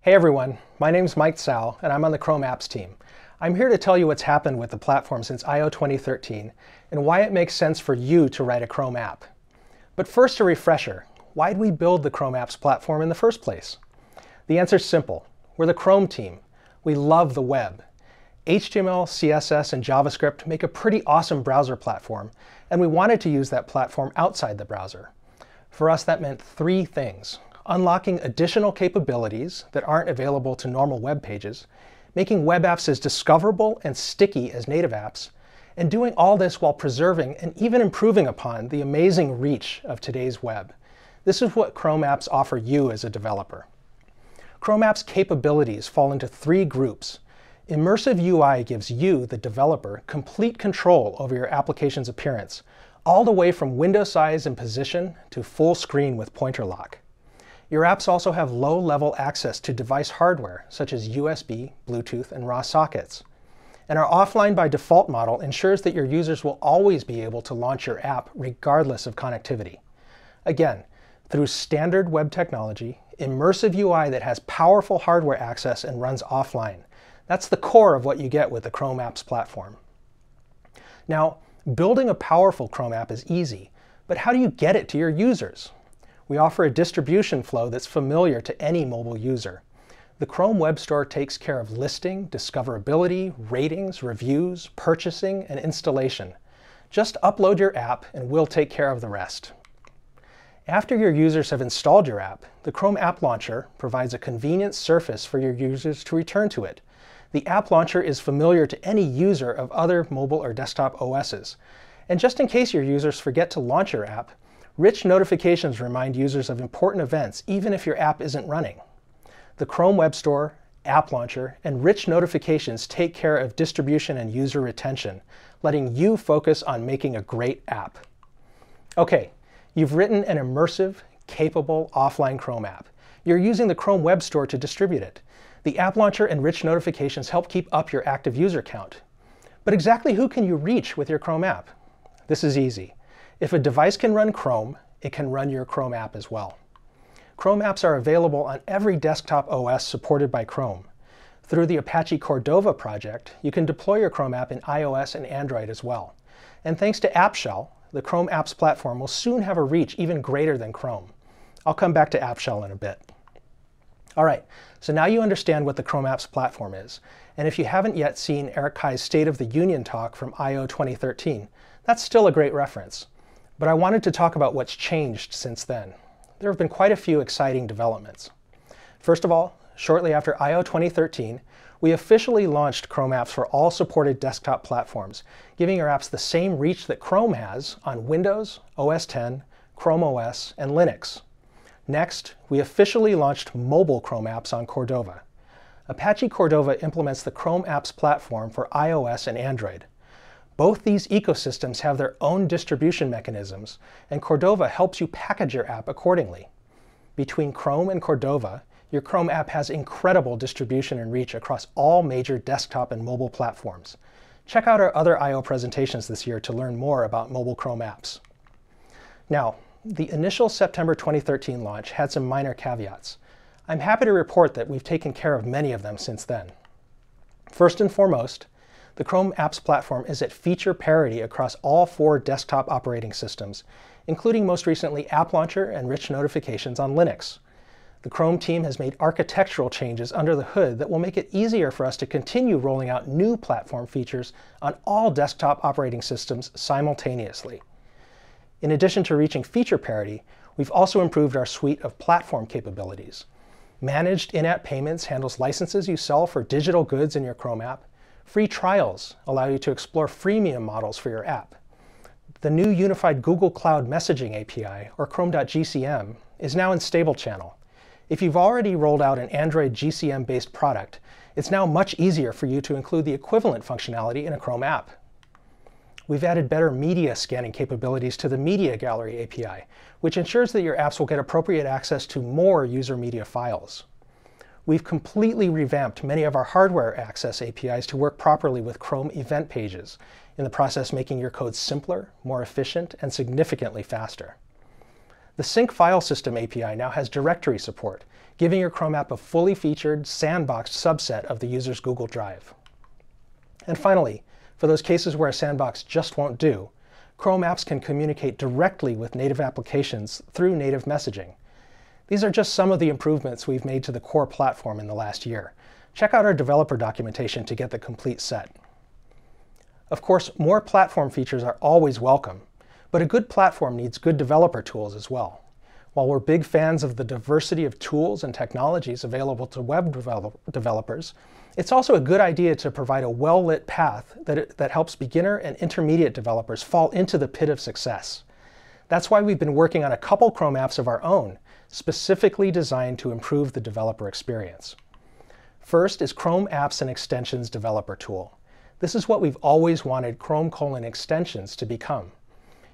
Hey everyone, my name's Mike Tsao, and I'm on the Chrome Apps team. I'm here to tell you what's happened with the platform since I/O 2013 and why it makes sense for you to write a Chrome app. But first, a refresher. Why'd we build the Chrome Apps platform in the first place? The answer's simple. We're the Chrome team. We love the web. HTML, CSS, and JavaScript make a pretty awesome browser platform, and we wanted to use that platform outside the browser. For us, that meant three things: unlocking additional capabilities that aren't available to normal web pages, making web apps as discoverable and sticky as native apps, and doing all this while preserving and even improving upon the amazing reach of today's web. This is what Chrome Apps offer you as a developer. Chrome Apps capabilities fall into three groups. Immersive UI gives you, the developer, complete control over your application's appearance, all the way from window size and position to full screen with pointer lock. Your apps also have low-level access to device hardware, such as USB, Bluetooth, and raw sockets. And our offline by default model ensures that your users will always be able to launch your app regardless of connectivity. Again, through standard web technology, immersive UI that has powerful hardware access and runs offline. That's the core of what you get with the Chrome Apps platform. Now, building a powerful Chrome app is easy, but how do you get it to your users? We offer a distribution flow that's familiar to any mobile user. The Chrome Web Store takes care of listing, discoverability, ratings, reviews, purchasing, and installation. Just upload your app and we'll take care of the rest. After your users have installed your app, the Chrome App Launcher provides a convenient surface for your users to return to it. The App Launcher is familiar to any user of other mobile or desktop OSs. And just in case your users forget to launch your app, rich notifications remind users of important events even if your app isn't running. The Chrome Web Store, App Launcher, and rich notifications take care of distribution and user retention, letting you focus on making a great app. Okay, you've written an immersive, capable offline Chrome app. You're using the Chrome Web Store to distribute it. The App Launcher and rich notifications help keep up your active user count. But exactly who can you reach with your Chrome app? This is easy. If a device can run Chrome, it can run your Chrome app as well. Chrome apps are available on every desktop OS supported by Chrome. Through the Apache Cordova project, you can deploy your Chrome app in iOS and Android as well. And thanks to AppShell, the Chrome Apps platform will soon have a reach even greater than Chrome. I'll come back to AppShell in a bit. All right, so now you understand what the Chrome Apps platform is. And if you haven't yet seen Eric Kai's State of the Union talk from I/O 2013, that's still a great reference. But I wanted to talk about what's changed since then. There have been quite a few exciting developments. First of all, shortly after I/O 2013, we officially launched Chrome Apps for all supported desktop platforms, giving your apps the same reach that Chrome has on Windows, OS X, ChromeOS, and Linux. Next, we officially launched mobile Chrome apps on Cordova. Apache Cordova implements the Chrome Apps platform for iOS and Android. Both these ecosystems have their own distribution mechanisms, and Cordova helps you package your app accordingly. Between Chrome and Cordova, your Chrome app has incredible distribution and reach across all major desktop and mobile platforms. Check out our other I/O presentations this year to learn more about mobile Chrome apps. Now, the initial September 2013 launch had some minor caveats. I'm happy to report that we've taken care of many of them since then. First and foremost, the Chrome Apps platform is at feature parity across all 4 desktop operating systems, including most recently App Launcher and rich notifications on Linux. The Chrome team has made architectural changes under the hood that will make it easier for us to continue rolling out new platform features on all desktop operating systems simultaneously. In addition to reaching feature parity, we've also improved our suite of platform capabilities. Managed in-app payments handles licenses you sell for digital goods in your Chrome app. Free trials allow you to explore freemium models for your app. The new unified Google Cloud Messaging API, or Chrome.gcm, is now in stable channel. If you've already rolled out an Android GCM-based product, it's now much easier for you to include the equivalent functionality in a Chrome app. We've added better media scanning capabilities to the Media Gallery API, which ensures that your apps will get appropriate access to more user media files. We've completely revamped many of our hardware access APIs to work properly with Chrome event pages, in the process making your code simpler, more efficient, and significantly faster. The Sync File System API now has directory support, giving your Chrome app a fully featured, sandboxed subset of the user's Google Drive. And finally, for those cases where a sandbox just won't do, Chrome apps can communicate directly with native applications through native messaging. These are just some of the improvements we've made to the core platform in the last year. Check out our developer documentation to get the complete set. Of course, more platform features are always welcome, but a good platform needs good developer tools as well. While we're big fans of the diversity of tools and technologies available to web developers, it's also a good idea to provide a well-lit path that helps beginner and intermediate developers fall into the pit of success. That's why we've been working on a couple Chrome apps of our own, specifically designed to improve the developer experience. First is Chrome Apps and Extensions Developer Tool. This is what we've always wanted Chrome::Extensions to become.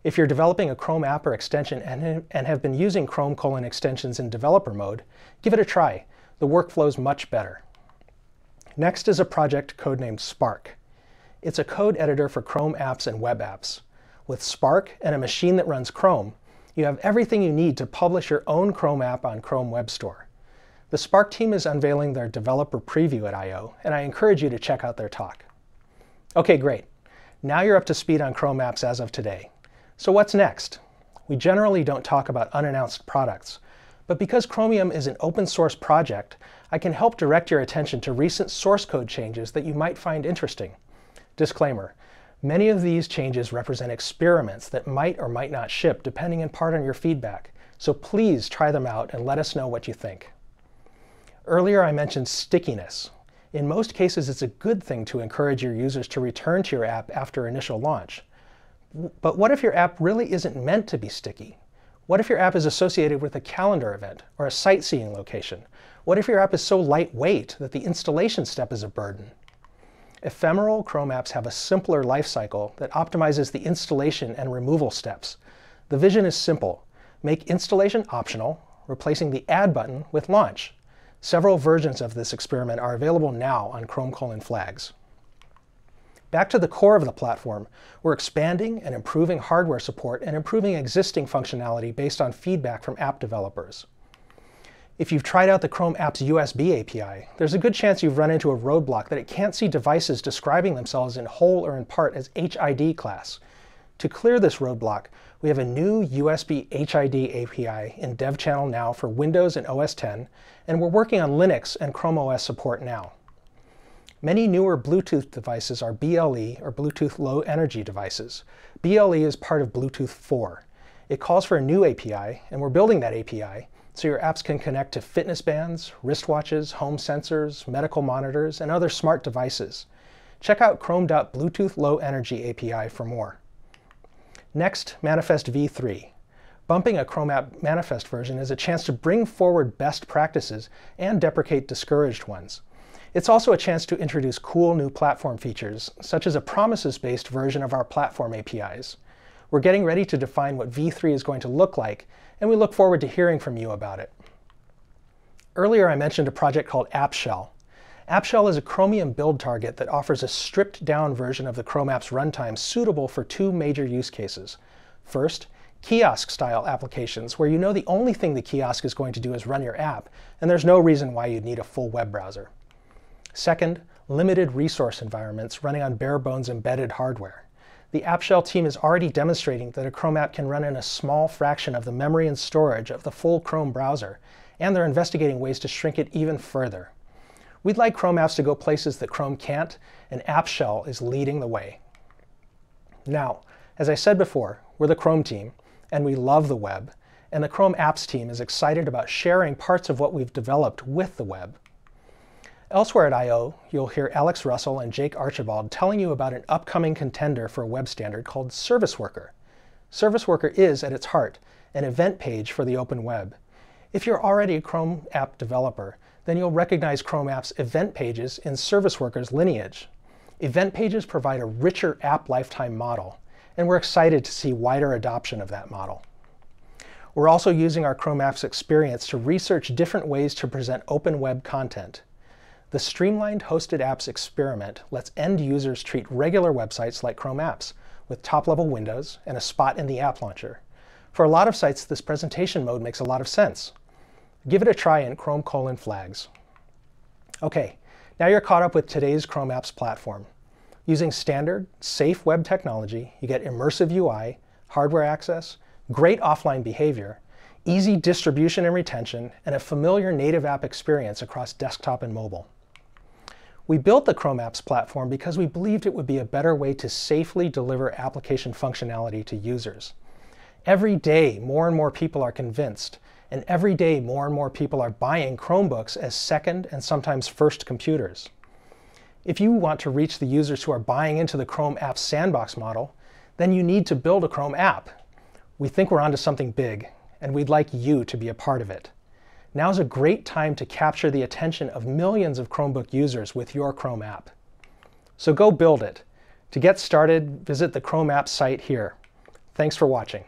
If you're developing a Chrome app or extension and have been using Chrome::Extensions in developer mode, give it a try. The workflow's much better. Next is a project codenamed Spark. It's a code editor for Chrome apps and web apps. With Spark and a machine that runs Chrome, you have everything you need to publish your own Chrome app on Chrome Web Store. The Spark team is unveiling their developer preview at I/O, and I encourage you to check out their talk. Okay, great. Now you're up to speed on Chrome apps as of today. So what's next? We generally don't talk about unannounced products, but because Chromium is an open source project, I can help direct your attention to recent source code changes that you might find interesting. Disclaimer, many of these changes represent experiments that might or might not ship depending in part on your feedback, so please try them out and let us know what you think. Earlier I mentioned stickiness. In most cases it's a good thing to encourage your users to return to your app after initial launch. But what if your app really isn't meant to be sticky? What if your app is associated with a calendar event or a sightseeing location? What if your app is so lightweight that the installation step is a burden? Ephemeral Chrome apps have a simpler lifecycle that optimizes the installation and removal steps. The vision is simple. Make installation optional, replacing the Add button with Launch. Several versions of this experiment are available now on Chrome::Flags. Back to the core of the platform, we're expanding and improving hardware support and improving existing functionality based on feedback from app developers. If you've tried out the Chrome app's USB API, there's a good chance you've run into a roadblock that it can't see devices describing themselves in whole or in part as HID class. To clear this roadblock, we have a new USB HID API in Dev Channel now for Windows and OS X, and we're working on Linux and ChromeOS support now. Many newer Bluetooth devices are BLE, or Bluetooth Low Energy devices. BLE is part of Bluetooth 4. It calls for a new API, and we're building that API, so your apps can connect to fitness bands, wristwatches, home sensors, medical monitors, and other smart devices. Check out Chrome.Bluetooth Low Energy API for more. Next, Manifest v3. Bumping a Chrome app manifest version is a chance to bring forward best practices and deprecate discouraged ones. It's also a chance to introduce cool new platform features, such as a promises-based version of our platform APIs. We're getting ready to define what v3 is going to look like, and we look forward to hearing from you about it. Earlier I mentioned a project called AppShell. AppShell is a Chromium build target that offers a stripped-down version of the Chrome app's runtime suitable for two major use cases. First, kiosk-style applications, where you know the only thing the kiosk is going to do is run your app, and there's no reason why you'd need a full web browser. Second, limited resource environments running on bare-bones embedded hardware. The AppShell team is already demonstrating that a Chrome app can run in a small fraction of the memory and storage of the full Chrome browser, and they're investigating ways to shrink it even further. We'd like Chrome apps to go places that Chrome can't, and AppShell is leading the way. Now, as I said before, we're the Chrome team, and we love the web, and the Chrome apps team is excited about sharing parts of what we've developed with the web. Elsewhere at I/O, you'll hear Alex Russell and Jake Archibald telling you about an upcoming contender for a web standard called Service Worker. Service Worker is, at its heart, an event page for the open web. If you're already a Chrome app developer, then you'll recognize Chrome app's event pages in Service Worker's lineage. Event pages provide a richer app lifetime model, and we're excited to see wider adoption of that model. We're also using our Chrome apps experience to research different ways to present open web content. The Streamlined Hosted Apps experiment lets end users treat regular websites like Chrome apps, with top-level windows and a spot in the app launcher. For a lot of sites, this presentation mode makes a lot of sense. Give it a try in Chrome:/flags. Okay, now you're caught up with today's Chrome apps platform. Using standard, safe web technology, you get immersive UI, hardware access, great offline behavior, easy distribution and retention, and a familiar native app experience across desktop and mobile. We built the Chrome apps platform because we believed it would be a better way to safely deliver application functionality to users. Every day, more and more people are convinced, and every day, more and more people are buying Chromebooks as second and sometimes first computers. If you want to reach the users who are buying into the Chrome Apps Sandbox model, then you need to build a Chrome app. We think we're onto something big, and we'd like you to be a part of it. Now's a great time to capture the attention of millions of Chromebook users with your Chrome app. So go build it. To get started, visit the Chrome Apps site here. Thanks for watching.